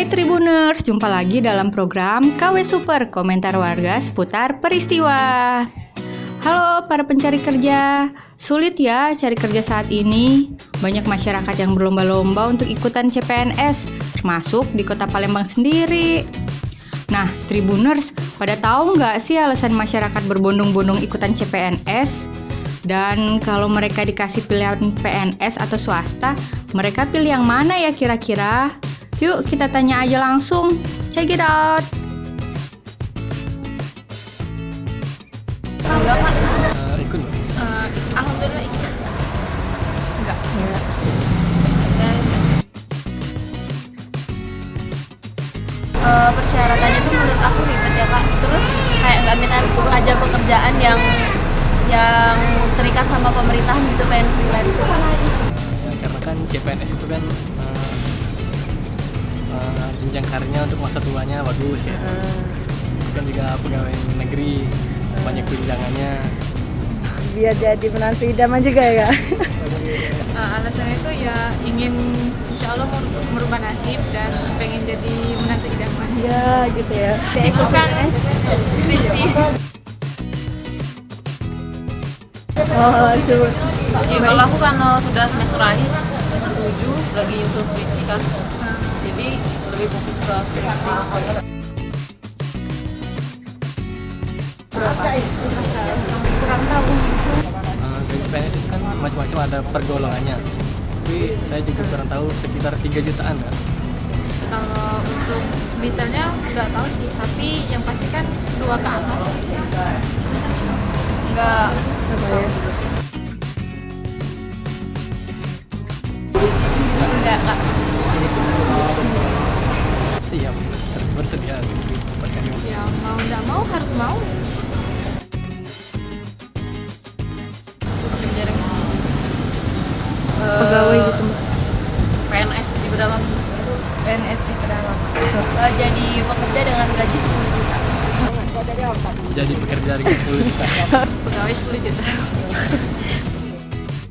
Hai Tribuners, jumpa lagi dalam program KW Super, komentar warga seputar peristiwa. Halo para pencari kerja, sulit ya cari kerja saat ini? Banyak masyarakat yang berlomba-lomba untuk ikutan CPNS, termasuk di kota Palembang sendiri. Nah, Tribuners, pada tahu nggak sih alasan masyarakat berbondong-bondong ikutan CPNS? Dan kalau mereka dikasih pilihan PNS atau swasta, mereka pilih yang mana ya kira-kira? Yuk kita tanya aja langsung. Check it out. Enggak, Pak. Ikut. Alhamdulillah ikut. Enggak. Persyaratannya tuh menurut aku ribet ya, Kak. Terus kayak nggak minta aja pekerjaan yang terikat sama pemerintahan gitu, pengen freelance. Karena kan CPNS itu kan jenjang karirnya untuk masa tuanya bagus ya. Itu kan juga pegawai negeri, banyak tunjangannya. Biar jadi menantu idaman juga ya, Kak? Alasannya itu ya ingin insya Allah merubah nasib dan pengen jadi menantu idaman. Ya gitu ya. Sibukkan skripsi. Oh, sibuk. Ya, kalau aku kan sudah semester akhir, semester 7 lagi nyusul skripsi kan. Jadi lebih fokus ke skripsi. Kurang tahu. Gaji PNS itu kan masing-masing ada pergolongannya. Tapi saya juga kurang tahu sekitar 3 jutaan kan. Kalau untuk detailnya nggak tahu sih, tapi yang pasti kan 2 ke atas. Nggak. Enggak, Kak. Siap, bersedia diperdapatkan ini. Ya mau nggak mau harus mau. Pegawai gitu. PNS di pedalaman. PNS di pedalaman. Jadi pekerja dengan gaji 10 juta. Jadi pekerja dengan 10 juta. Pegawai 10 juta.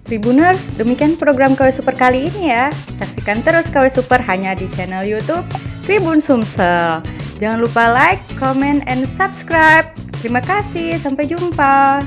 Tribuners, demikian program KW Super kali ini ya. Saksikan terus KW Super hanya di channel YouTube Tribun Sumsel. Jangan lupa like, comment, and subscribe. Terima kasih, sampai jumpa.